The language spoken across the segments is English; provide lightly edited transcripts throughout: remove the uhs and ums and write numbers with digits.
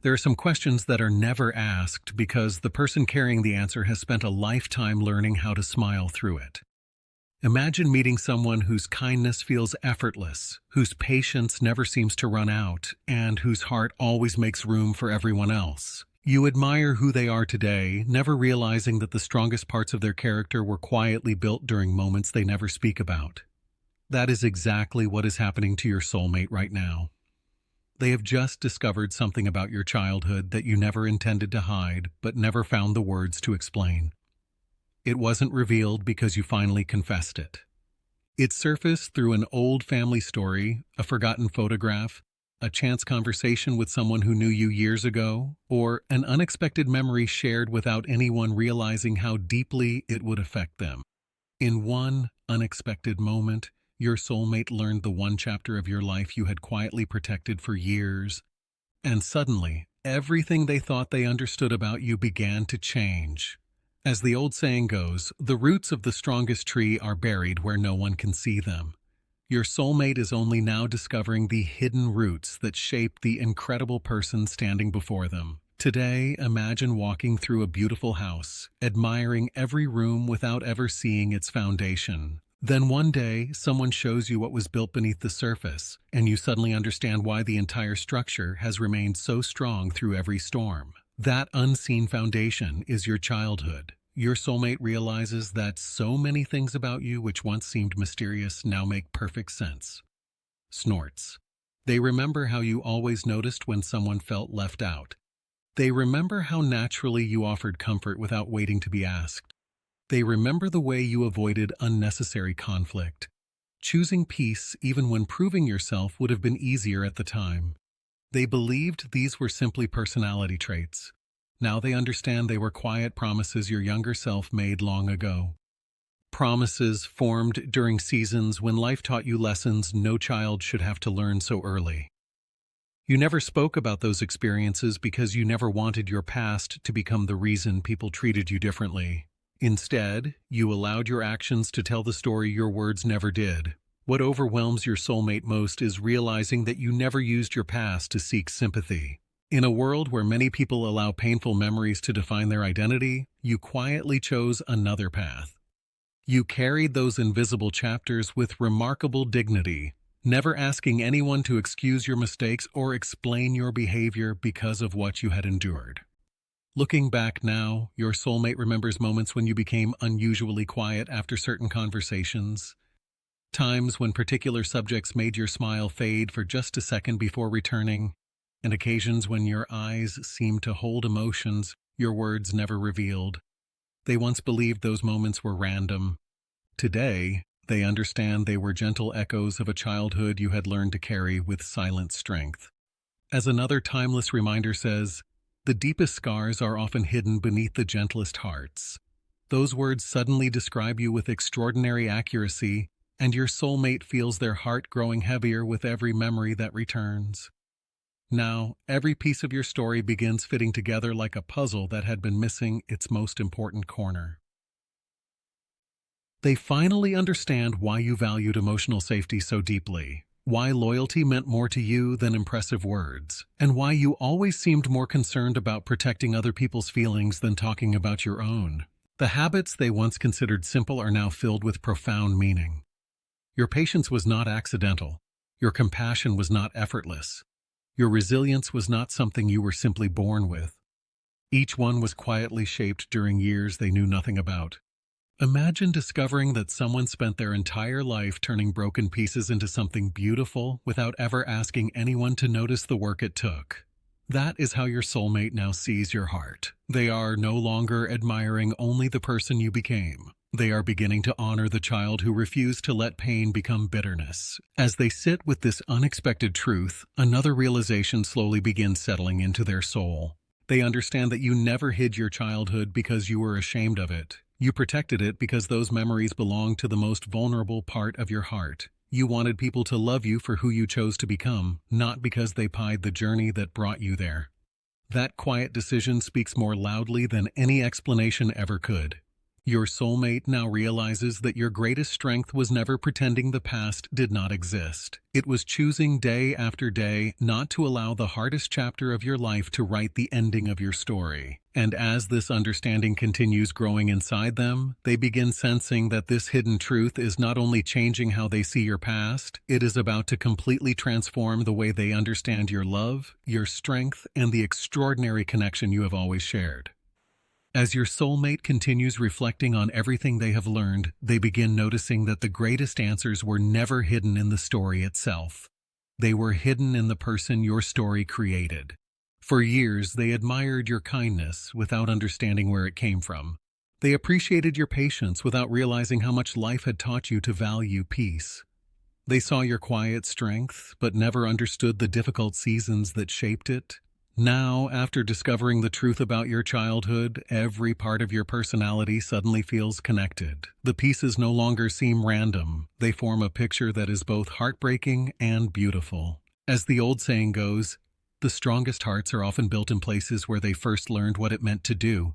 There are some questions that are never asked because the person carrying the answer has spent a lifetime learning how to smile through it. Imagine meeting someone whose kindness feels effortless, whose patience never seems to run out, and whose heart always makes room for everyone else. You admire who they are today, never realizing that the strongest parts of their character were quietly built during moments they never speak about. That is exactly what is happening to your soulmate right now. They have just discovered something about your childhood that you never intended to hide, but never found the words to explain. It wasn't revealed because you finally confessed it. It surfaced through an old family story, a forgotten photograph, a chance conversation with someone who knew you years ago, or an unexpected memory shared without anyone realizing how deeply it would affect them. In one unexpected moment, your soulmate learned the one chapter of your life you had quietly protected for years, and suddenly, everything they thought they understood about you began to change. As the old saying goes, the roots of the strongest tree are buried where no one can see them. Your soulmate is only now discovering the hidden roots that shape the incredible person standing before them. Today, imagine walking through a beautiful house, admiring every room without ever seeing its foundation. Then one day, someone shows you what was built beneath the surface, and you suddenly understand why the entire structure has remained so strong through every storm. That unseen foundation is your childhood. Your soulmate realizes that so many things about you which once seemed mysterious now make perfect sense. Snorts. They remember how you always noticed when someone felt left out. They remember how naturally you offered comfort without waiting to be asked. They remember the way you avoided unnecessary conflict, choosing peace even when proving yourself would have been easier at the time. They believed these were simply personality traits. Now they understand they were quiet promises your younger self made long ago. Promises formed during seasons when life taught you lessons no child should have to learn so early. You never spoke about those experiences because you never wanted your past to become the reason people treated you differently. Instead, you allowed your actions to tell the story your words never did. What overwhelms your soulmate most is realizing that you never used your past to seek sympathy. In a world where many people allow painful memories to define their identity, you quietly chose another path. You carried those invisible chapters with remarkable dignity, never asking anyone to excuse your mistakes or explain your behavior because of what you had endured. Looking back now, your soulmate remembers moments when you became unusually quiet after certain conversations, times when particular subjects made your smile fade for just a second before returning, and occasions when your eyes seemed to hold emotions your words never revealed. They once believed those moments were random. Today, they understand they were gentle echoes of a childhood you had learned to carry with silent strength. As another timeless reminder says, the deepest scars are often hidden beneath the gentlest hearts. Those words suddenly describe you with extraordinary accuracy, and your soulmate feels their heart growing heavier with every memory that returns. Now, every piece of your story begins fitting together like a puzzle that had been missing its most important corner. They finally understand why you valued emotional safety so deeply, why loyalty meant more to you than impressive words, and why you always seemed more concerned about protecting other people's feelings than talking about your own. The habits they once considered simple are now filled with profound meaning. Your patience was not accidental. Your compassion was not effortless. Your resilience was not something you were simply born with. Each one was quietly shaped during years they knew nothing about. Imagine discovering that someone spent their entire life turning broken pieces into something beautiful without ever asking anyone to notice the work it took. That is how your soulmate now sees your heart. They are no longer admiring only the person you became. They are beginning to honor the child who refused to let pain become bitterness. As they sit with this unexpected truth, another realization slowly begins settling into their soul. They understand that you never hid your childhood because you were ashamed of it. You protected it because those memories belong to the most vulnerable part of your heart. You wanted people to love you for who you chose to become, not because they pied the journey that brought you there. That quiet decision speaks more loudly than any explanation ever could. Your soulmate now realizes that your greatest strength was never pretending the past did not exist. It was choosing day after day not to allow the hardest chapter of your life to write the ending of your story. And as this understanding continues growing inside them, they begin sensing that this hidden truth is not only changing how they see your past, it is about to completely transform the way they understand your love, your strength, and the extraordinary connection you have always shared. As your soulmate continues reflecting on everything they have learned, they begin noticing that the greatest answers were never hidden in the story itself. They were hidden in the person your story created. For years, they admired your kindness without understanding where it came from. They appreciated your patience without realizing how much life had taught you to value peace. They saw your quiet strength, but never understood the difficult seasons that shaped it. Now, after discovering the truth about your childhood, every part of your personality suddenly feels connected. The pieces no longer seem random. They form a picture that is both heartbreaking and beautiful. As the old saying goes, the strongest hearts are often built in places where they first learned what it meant to do.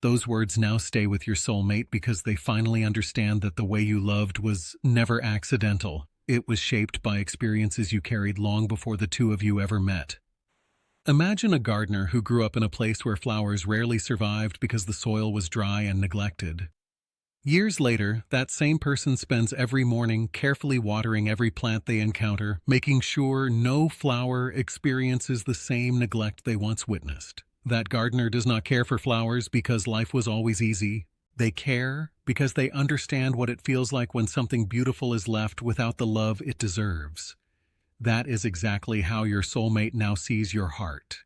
Those words now stay with your soulmate because they finally understand that the way you loved was never accidental. It was shaped by experiences you carried long before the two of you ever met. Imagine a gardener who grew up in a place where flowers rarely survived because the soil was dry and neglected. Years later, that same person spends every morning carefully watering every plant they encounter, making sure no flower experiences the same neglect they once witnessed. That gardener does not care for flowers because life was always easy. They care because they understand what it feels like when something beautiful is left without the love it deserves. That is exactly how your soulmate now sees your heart.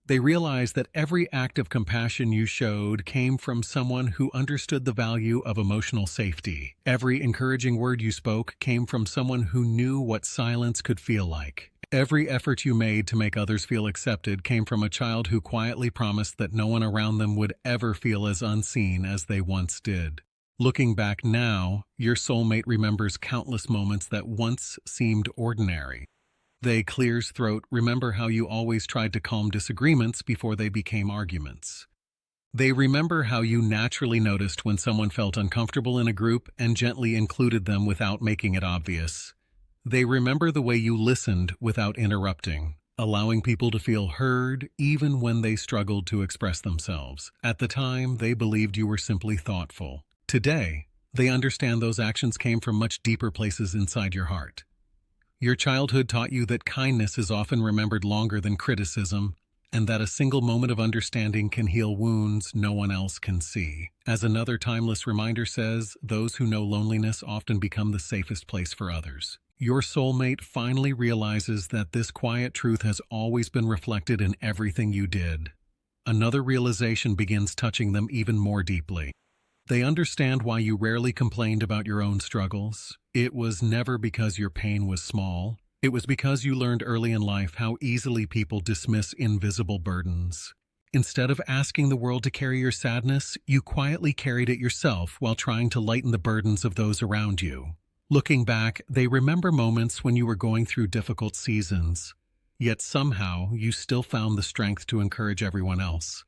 They realize that every act of compassion you showed came from someone who understood the value of emotional safety. Every encouraging word you spoke came from someone who knew what silence could feel like. Every effort you made to make others feel accepted came from a child who quietly promised that no one around them would ever feel as unseen as they once did. Looking back now, your soulmate remembers countless moments that once seemed ordinary. They clears throat, remember how you always tried to calm disagreements before they became arguments. They remember how you naturally noticed when someone felt uncomfortable in a group and gently included them without making it obvious. They remember the way you listened without interrupting, allowing people to feel heard even when they struggled to express themselves. At the time, they believed you were simply thoughtful. Today, they understand those actions came from much deeper places inside your heart. Your childhood taught you that kindness is often remembered longer than criticism, and that a single moment of understanding can heal wounds no one else can see. As another timeless reminder says, those who know loneliness often become the safest place for others. Your soulmate finally realizes that this quiet truth has always been reflected in everything you did. Another realization begins touching them even more deeply. They understand why you rarely complained about your own struggles. It was never because your pain was small. It was because you learned early in life how easily people dismiss invisible burdens. Instead of asking the world to carry your sadness, you quietly carried it yourself while trying to lighten the burdens of those around you. Looking back, they remember moments when you were going through difficult seasons, yet somehow you still found the strength to encourage everyone else.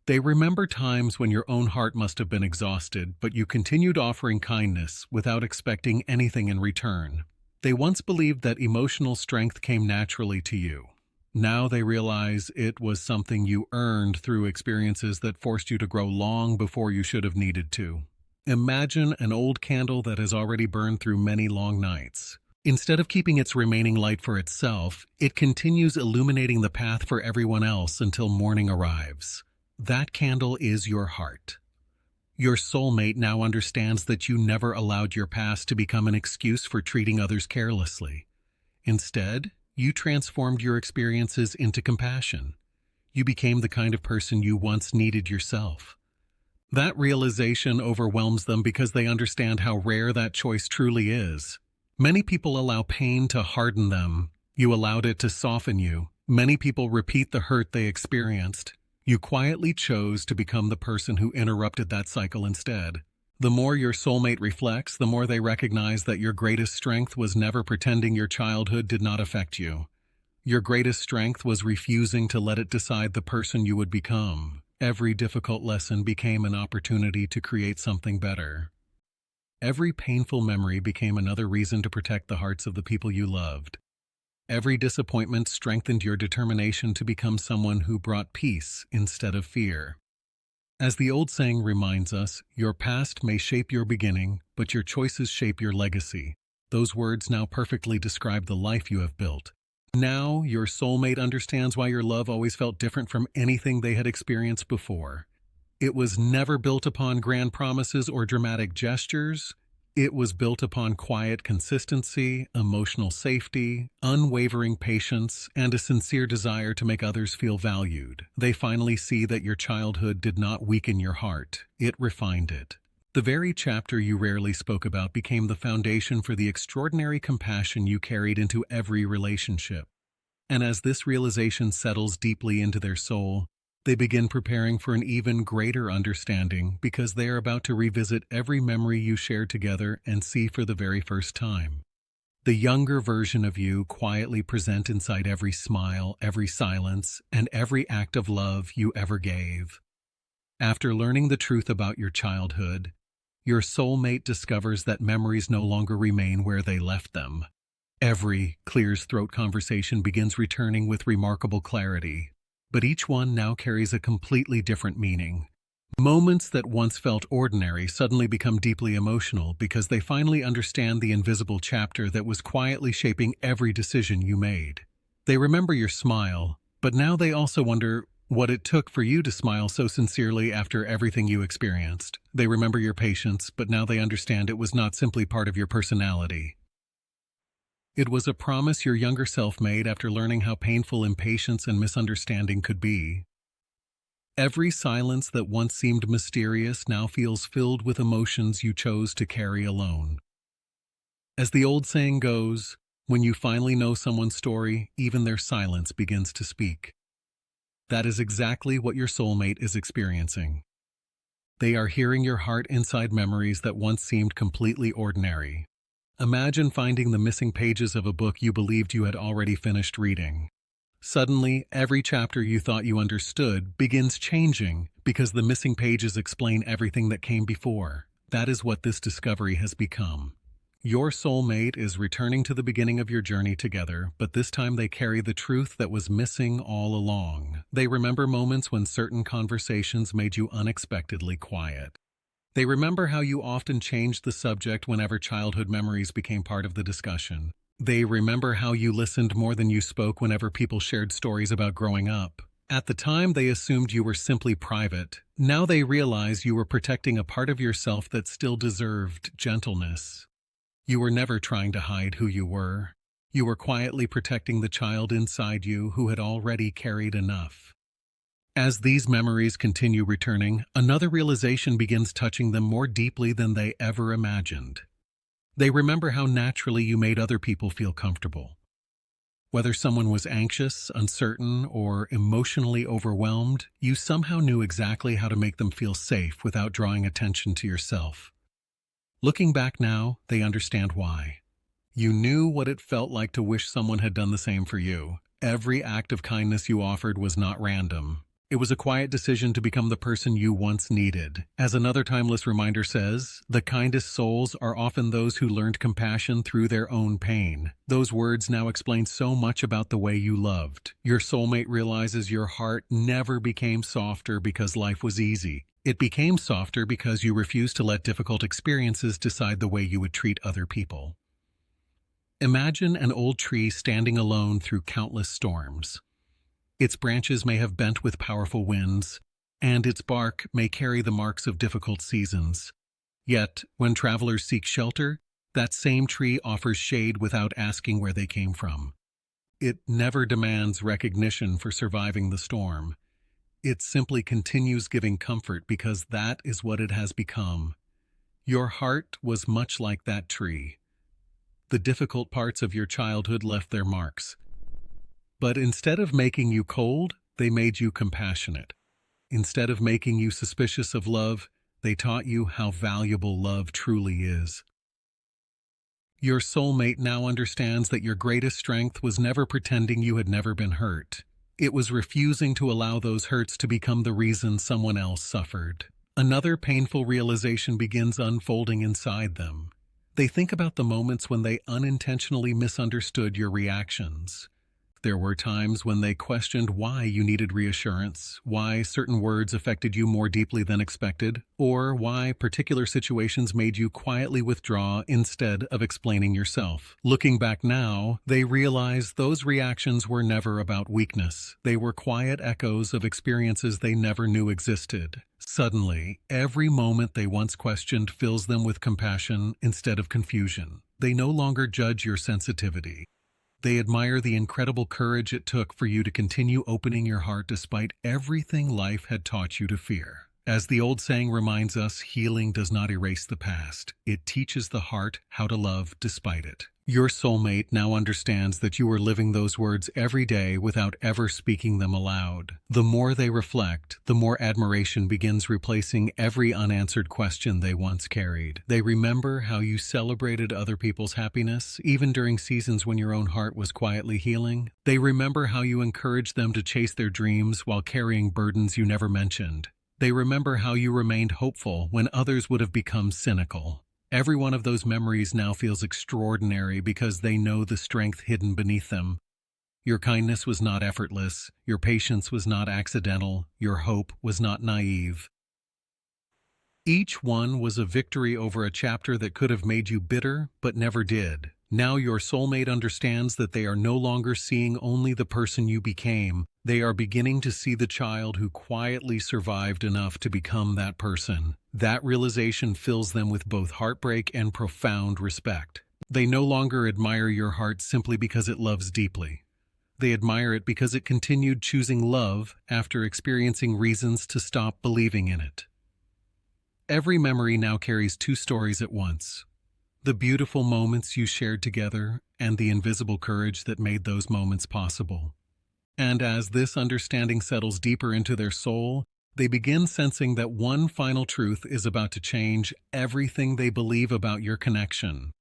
They remember times when your own heart must have been exhausted, but you continued offering kindness without expecting anything in return. They once believed that emotional strength came naturally to you. Now they realize it was something you earned through experiences that forced you to grow long before you should have needed to. Imagine an old candle that has already burned through many long nights. Instead of keeping its remaining light for itself, it continues illuminating the path for everyone else until morning arrives. That candle is your heart. Your soulmate now understands that you never allowed your past to become an excuse for treating others carelessly. Instead, you transformed your experiences into compassion. You became the kind of person you once needed yourself. That realization overwhelms them because they understand how rare that choice truly is. Many people allow pain to harden them. You allowed it to soften you. Many people repeat the hurt they experienced. You quietly chose to become the person who interrupted that cycle instead. The more your soulmate reflects, the more they recognize that your greatest strength was never pretending your childhood did not affect you. Your greatest strength was refusing to let it decide the person you would become. Every difficult lesson became an opportunity to create something better. Every painful memory became another reason to protect the hearts of the people you loved. Every disappointment strengthened your determination to become someone who brought peace instead of fear. As the old saying reminds us, your past may shape your beginning, but your choices shape your legacy. Those words now perfectly describe the life you have built. Now, your soulmate understands why your love always felt different from anything they had experienced before. It was never built upon grand promises or dramatic gestures. It was built upon quiet consistency, emotional safety, unwavering patience, and a sincere desire to make others feel valued. They finally see that your childhood did not weaken your heart, it refined it. The very chapter you rarely spoke about became the foundation for the extraordinary compassion you carried into every relationship. And as this realization settles deeply into their soul, they begin preparing for an even greater understanding because they are about to revisit every memory you shared together and see for the very first time. The younger version of you quietly present inside every smile, every silence, and every act of love you ever gave. After learning the truth about your childhood, your soulmate discovers that memories no longer remain where they left them. Every clears-throat conversation begins returning with remarkable clarity. But each one now carries a completely different meaning. Moments that once felt ordinary suddenly become deeply emotional because they finally understand the invisible chapter that was quietly shaping every decision you made. They remember your smile, but now they also wonder what it took for you to smile so sincerely after everything you experienced. They remember your patience, but now they understand it was not simply part of your personality. It was a promise your younger self made after learning how painful impatience and misunderstanding could be. Every silence that once seemed mysterious now feels filled with emotions you chose to carry alone. As the old saying goes, when you finally know someone's story, even their silence begins to speak. That is exactly what your soulmate is experiencing. They are hearing your heart inside memories that once seemed completely ordinary. Imagine finding the missing pages of a book you believed you had already finished reading. Suddenly, every chapter you thought you understood begins changing because the missing pages explain everything that came before. That is what this discovery has become. Your soulmate is returning to the beginning of your journey together, but this time they carry the truth that was missing all along. They remember moments when certain conversations made you unexpectedly quiet. They remember how you often changed the subject whenever childhood memories became part of the discussion. They remember how you listened more than you spoke whenever people shared stories about growing up. At the time, they assumed you were simply private. Now they realize you were protecting a part of yourself that still deserved gentleness. You were never trying to hide who you were. You were quietly protecting the child inside you who had already carried enough. As these memories continue returning, another realization begins touching them more deeply than they ever imagined. They remember how naturally you made other people feel comfortable. Whether someone was anxious, uncertain, or emotionally overwhelmed, you somehow knew exactly how to make them feel safe without drawing attention to yourself. Looking back now, they understand why. You knew what it felt like to wish someone had done the same for you. Every act of kindness you offered was not random. It was a quiet decision to become the person you once needed. As another timeless reminder says, the kindest souls are often those who learned compassion through their own pain. Those words now explain so much about the way you loved. Your soulmate realizes your heart never became softer because life was easy. It became softer because you refused to let difficult experiences decide the way you would treat other people. Imagine an old tree standing alone through countless storms. Its branches may have bent with powerful winds, and its bark may carry the marks of difficult seasons. Yet, when travelers seek shelter, that same tree offers shade without asking where they came from. It never demands recognition for surviving the storm. It simply continues giving comfort because that is what it has become. Your heart was much like that tree. The difficult parts of your childhood left their marks. But instead of making you cold, they made you compassionate. Instead of making you suspicious of love, they taught you how valuable love truly is. Your soulmate now understands that your greatest strength was never pretending you had never been hurt. It was refusing to allow those hurts to become the reason someone else suffered. Another painful realization begins unfolding inside them. They think about the moments when they unintentionally misunderstood your reactions. There were times when they questioned why you needed reassurance, why certain words affected you more deeply than expected, or why particular situations made you quietly withdraw instead of explaining yourself. Looking back now, they realize those reactions were never about weakness. They were quiet echoes of experiences they never knew existed. Suddenly, every moment they once questioned fills them with compassion instead of confusion. They no longer judge your sensitivity. They admire the incredible courage it took for you to continue opening your heart despite everything life had taught you to fear. As the old saying reminds us, healing does not erase the past. It teaches the heart how to love despite it. Your soulmate now understands that you are living those words every day without ever speaking them aloud. The more they reflect, the more admiration begins replacing every unanswered question they once carried. They remember how you celebrated other people's happiness, even during seasons when your own heart was quietly healing. They remember how you encouraged them to chase their dreams while carrying burdens you never mentioned. They remember how you remained hopeful when others would have become cynical. Every one of those memories now feels extraordinary because they know the strength hidden beneath them. Your kindness was not effortless, your patience was not accidental, your hope was not naive. Each one was a victory over a chapter that could have made you bitter, but never did. Now your soulmate understands that they are no longer seeing only the person you became. They are beginning to see the child who quietly survived enough to become that person. That realization fills them with both heartbreak and profound respect. They no longer admire your heart simply because it loves deeply. They admire it because it continued choosing love after experiencing reasons to stop believing in it. Every memory now carries two stories at once. The beautiful moments you shared together and the invisible courage that made those moments possible. And as this understanding settles deeper into their soul, they begin sensing that one final truth is about to change everything they believe about your connection.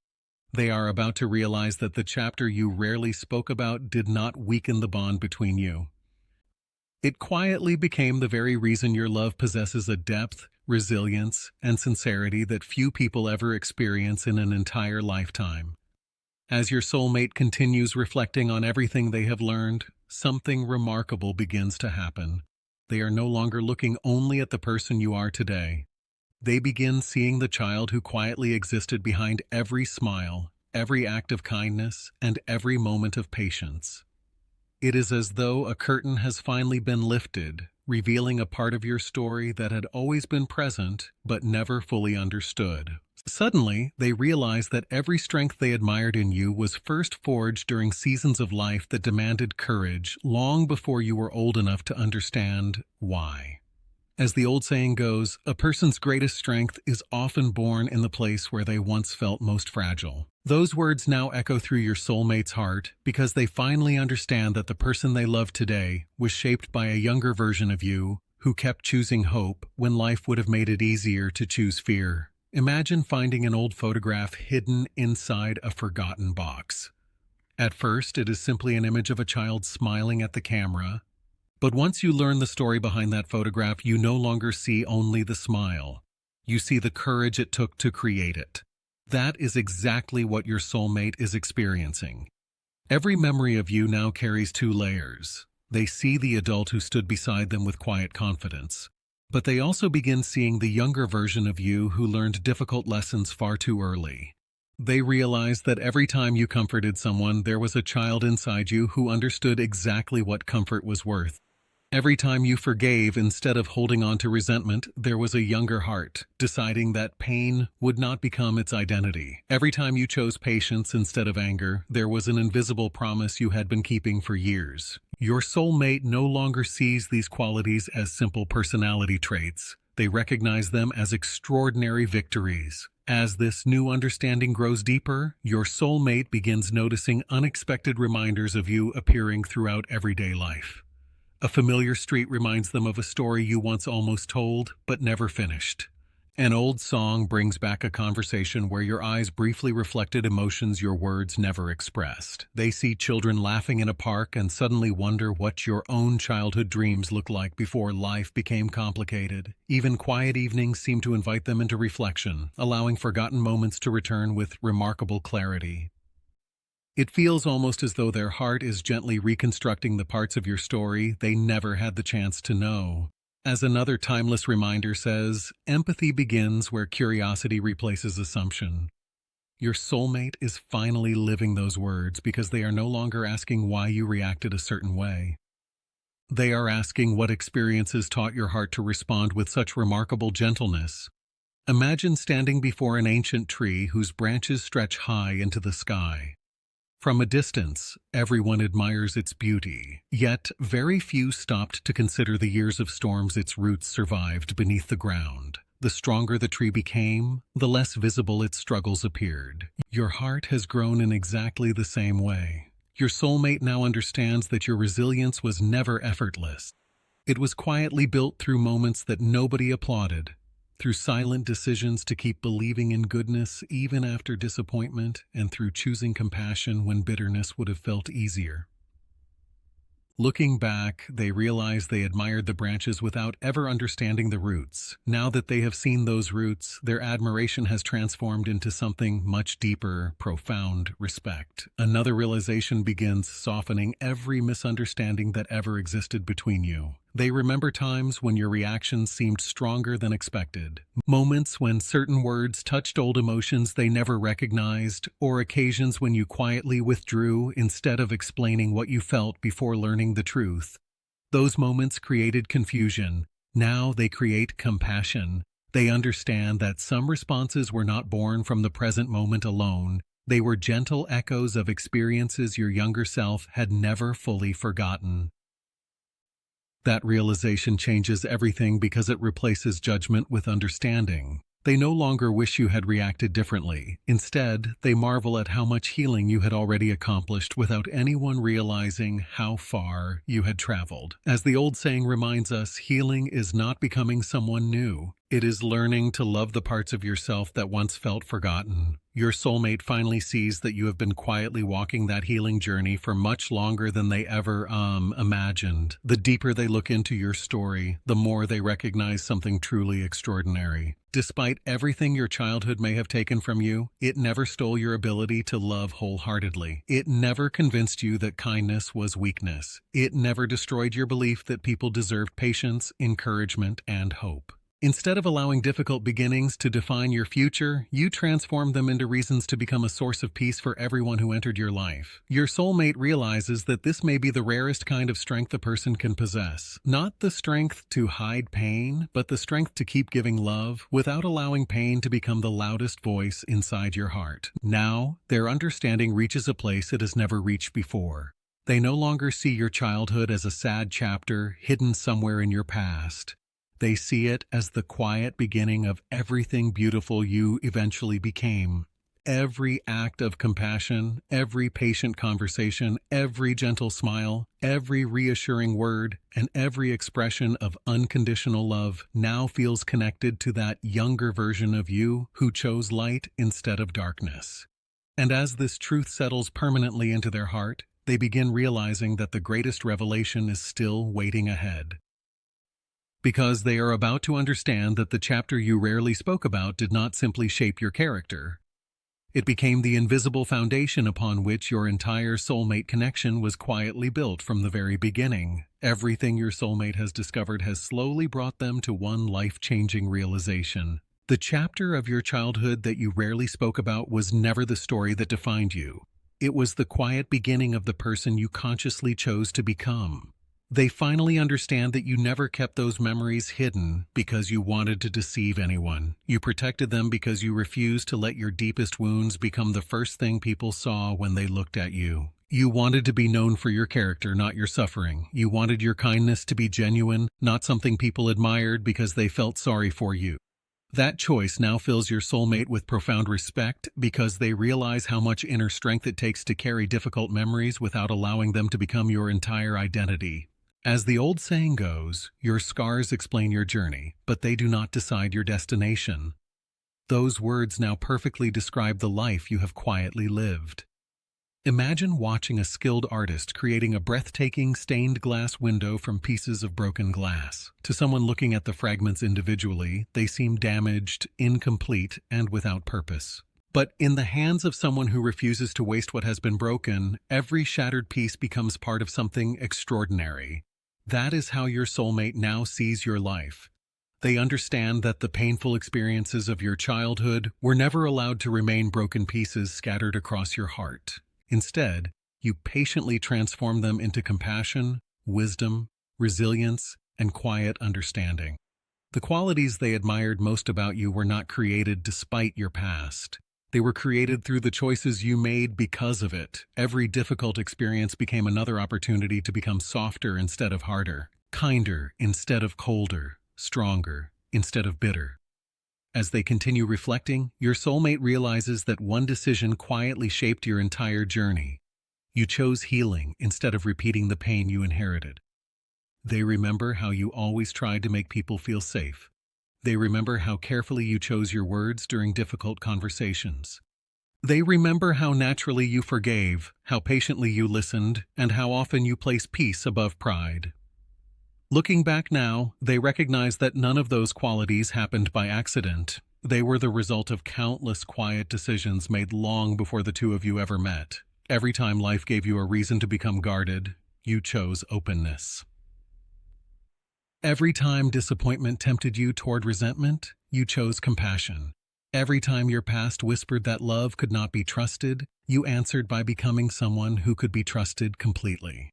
They are about to realize that the chapter you rarely spoke about did not weaken the bond between you. It quietly became the very reason your love possesses a depth, resilience, and sincerity that few people ever experience in an entire lifetime. As your soulmate continues reflecting on everything they have learned, something remarkable begins to happen. They are no longer looking only at the person you are today. They begin seeing the child who quietly existed behind every smile, every act of kindness, and every moment of patience. It is as though a curtain has finally been lifted, revealing a part of your story that had always been present but never fully understood. Suddenly, they realize that every strength they admired in you was first forged during seasons of life that demanded courage long before you were old enough to understand why. As the old saying goes, a person's greatest strength is often born in the place where they once felt most fragile. Those words now echo through your soulmate's heart because they finally understand that the person they love today was shaped by a younger version of you who kept choosing hope when life would have made it easier to choose fear. Imagine finding an old photograph hidden inside a forgotten box. At first, it is simply an image of a child smiling at the camera. But once you learn the story behind that photograph, you no longer see only the smile. You see the courage it took to create it. That is exactly what your soulmate is experiencing. Every memory of you now carries two layers. They see the adult who stood beside them with quiet confidence. But they also begin seeing the younger version of you who learned difficult lessons far too early. They realize that every time you comforted someone, there was a child inside you who understood exactly what comfort was worth. Every time you forgave instead of holding on to resentment, there was a younger heart, deciding that pain would not become its identity. Every time you chose patience instead of anger, there was an invisible promise you had been keeping for years. Your soulmate no longer sees these qualities as simple personality traits. They recognize them as extraordinary victories. As this new understanding grows deeper, your soulmate begins noticing unexpected reminders of you appearing throughout everyday life. A familiar street reminds them of a story you once almost told, but never finished. An old song brings back a conversation where your eyes briefly reflected emotions your words never expressed. They see children laughing in a park and suddenly wonder what your own childhood dreams looked like before life became complicated. Even quiet evenings seem to invite them into reflection, allowing forgotten moments to return with remarkable clarity. It feels almost as though their heart is gently reconstructing the parts of your story they never had the chance to know. As another timeless reminder says, empathy begins where curiosity replaces assumption. Your soulmate is finally living those words because they are no longer asking why you reacted a certain way. They are asking what experiences taught your heart to respond with such remarkable gentleness. Imagine standing before an ancient tree whose branches stretch high into the sky. From a distance, everyone admires its beauty, yet very few stopped to consider the years of storms its roots survived beneath the ground. The stronger the tree became, the less visible its struggles appeared. Your heart has grown in exactly the same way. Your soulmate now understands that your resilience was never effortless. It was quietly built through moments that nobody applauded, through silent decisions to keep believing in goodness even after disappointment, and through choosing compassion when bitterness would have felt easier. Looking back, they realize they admired the branches without ever understanding the roots. Now that they have seen those roots, their admiration has transformed into something much deeper, profound respect. Another realization begins softening every misunderstanding that ever existed between you. They remember times when your reactions seemed stronger than expected, moments when certain words touched old emotions they never recognized, or occasions when you quietly withdrew instead of explaining what you felt before learning the truth. Those moments created confusion. Now they create compassion. They understand that some responses were not born from the present moment alone. They were gentle echoes of experiences your younger self had never fully forgotten. That realization changes everything because it replaces judgment with understanding. They no longer wish you had reacted differently. Instead, they marvel at how much healing you had already accomplished without anyone realizing how far you had traveled. As the old saying reminds us, healing is not becoming someone new. It is learning to love the parts of yourself that once felt forgotten. Your soulmate finally sees that you have been quietly walking that healing journey for much longer than they ever imagined. The deeper they look into your story, the more they recognize something truly extraordinary. Despite everything your childhood may have taken from you, it never stole your ability to love wholeheartedly. It never convinced you that kindness was weakness. It never destroyed your belief that people deserved patience, encouragement, and hope. Instead of allowing difficult beginnings to define your future, you transformed them into reasons to become a source of peace for everyone who entered your life. Your soulmate realizes that this may be the rarest kind of strength a person can possess. Not the strength to hide pain, but the strength to keep giving love without allowing pain to become the loudest voice inside your heart. Now, their understanding reaches a place it has never reached before. They no longer see your childhood as a sad chapter hidden somewhere in your past. They see it as the quiet beginning of everything beautiful you eventually became. Every act of compassion, every patient conversation, every gentle smile, every reassuring word, and every expression of unconditional love now feels connected to that younger version of you who chose light instead of darkness. And as this truth settles permanently into their heart, they begin realizing that the greatest revelation is still waiting ahead. Because they are about to understand that the chapter you rarely spoke about did not simply shape your character. It became the invisible foundation upon which your entire soulmate connection was quietly built from the very beginning. Everything your soulmate has discovered has slowly brought them to one life-changing realization. The chapter of your childhood that you rarely spoke about was never the story that defined you. It was the quiet beginning of the person you consciously chose to become. They finally understand that you never kept those memories hidden because you wanted to deceive anyone. You protected them because you refused to let your deepest wounds become the first thing people saw when they looked at you. You wanted to be known for your character, not your suffering. You wanted your kindness to be genuine, not something people admired because they felt sorry for you. That choice now fills your soulmate with profound respect because they realize how much inner strength it takes to carry difficult memories without allowing them to become your entire identity. As the old saying goes, your scars explain your journey, but they do not decide your destination. Those words now perfectly describe the life you have quietly lived. Imagine watching a skilled artist creating a breathtaking stained glass window from pieces of broken glass. To someone looking at the fragments individually, they seem damaged, incomplete, and without purpose. But in the hands of someone who refuses to waste what has been broken, every shattered piece becomes part of something extraordinary. That is how your soulmate now sees your life. They understand that the painful experiences of your childhood were never allowed to remain broken pieces scattered across your heart. Instead, you patiently transform them into compassion, wisdom, resilience, and quiet understanding. The qualities they admired most about you were not created despite your past. They were created through the choices you made because of it. Every difficult experience became another opportunity to become softer instead of harder, kinder instead of colder, stronger instead of bitter. As they continue reflecting, your soulmate realizes that one decision quietly shaped your entire journey. You chose healing instead of repeating the pain you inherited. They remember how you always tried to make people feel safe. They remember how carefully you chose your words during difficult conversations. They remember how naturally you forgave, how patiently you listened, and how often you place peace above pride. Looking back now, they recognize that none of those qualities happened by accident. They were the result of countless quiet decisions made long before the two of you ever met. Every time life gave you a reason to become guarded, you chose openness. Every time disappointment tempted you toward resentment, you chose compassion. Every time your past whispered that love could not be trusted, you answered by becoming someone who could be trusted completely.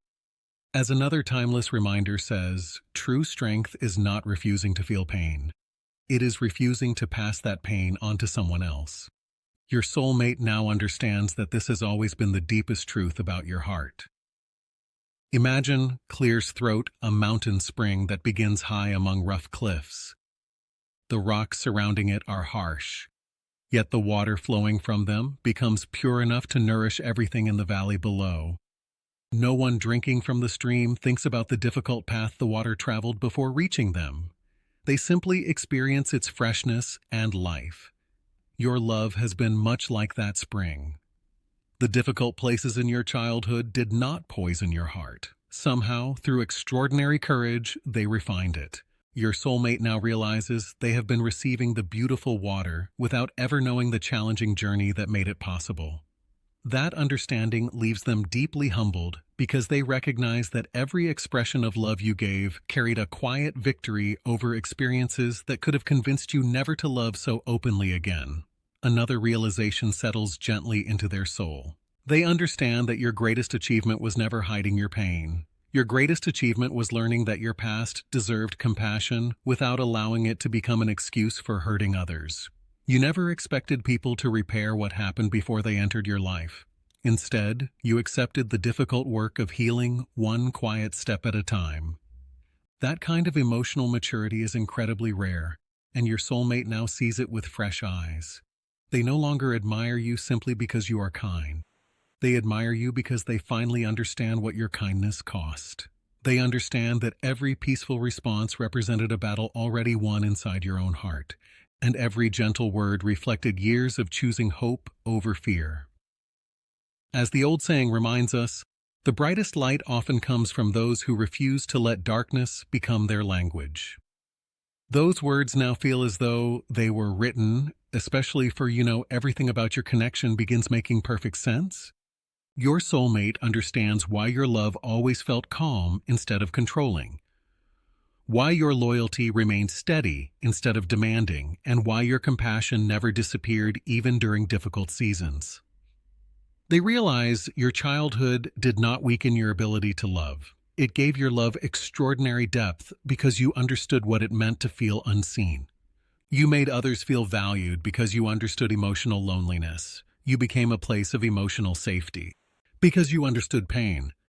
As another timeless reminder says, true strength is not refusing to feel pain. It is refusing to pass that pain on to someone else. Your soulmate now understands that this has always been the deepest truth about your heart. Imagine Clear's throat, a mountain spring that begins high among rough cliffs. The rocks surrounding it are harsh, yet the water flowing from them becomes pure enough to nourish everything in the valley below. No one drinking from the stream thinks about the difficult path the water traveled before reaching them. They simply experience its freshness and life. Your love has been much like that spring. The difficult places in your childhood did not poison your heart. Somehow, through extraordinary courage, they refined it. Your soulmate now realizes they have been receiving the beautiful water without ever knowing the challenging journey that made it possible. That understanding leaves them deeply humbled because they recognize that every expression of love you gave carried a quiet victory over experiences that could have convinced you never to love so openly again. Another realization settles gently into their soul. They understand that your greatest achievement was never hiding your pain. Your greatest achievement was learning that your past deserved compassion without allowing it to become an excuse for hurting others. You never expected people to repair what happened before they entered your life. Instead, you accepted the difficult work of healing one quiet step at a time. That kind of emotional maturity is incredibly rare, and your soulmate now sees it with fresh eyes. They no longer admire you simply because you are kind. They admire you because they finally understand what your kindness cost. They understand that every peaceful response represented a battle already won inside your own heart, and every gentle word reflected years of choosing hope over fear. As the old saying reminds us, the brightest light often comes from those who refuse to let darkness become their language. Those words now feel as though they were written, especially for everything about your connection begins making perfect sense. Your soulmate understands why your love always felt calm instead of controlling, why your loyalty remained steady instead of demanding, and why your compassion never disappeared even during difficult seasons. They realize your childhood did not weaken your ability to love. It gave your love extraordinary depth because you understood what it meant to feel unseen. You made others feel valued because you understood emotional loneliness. You became a place of emotional safety. Because you understood pain,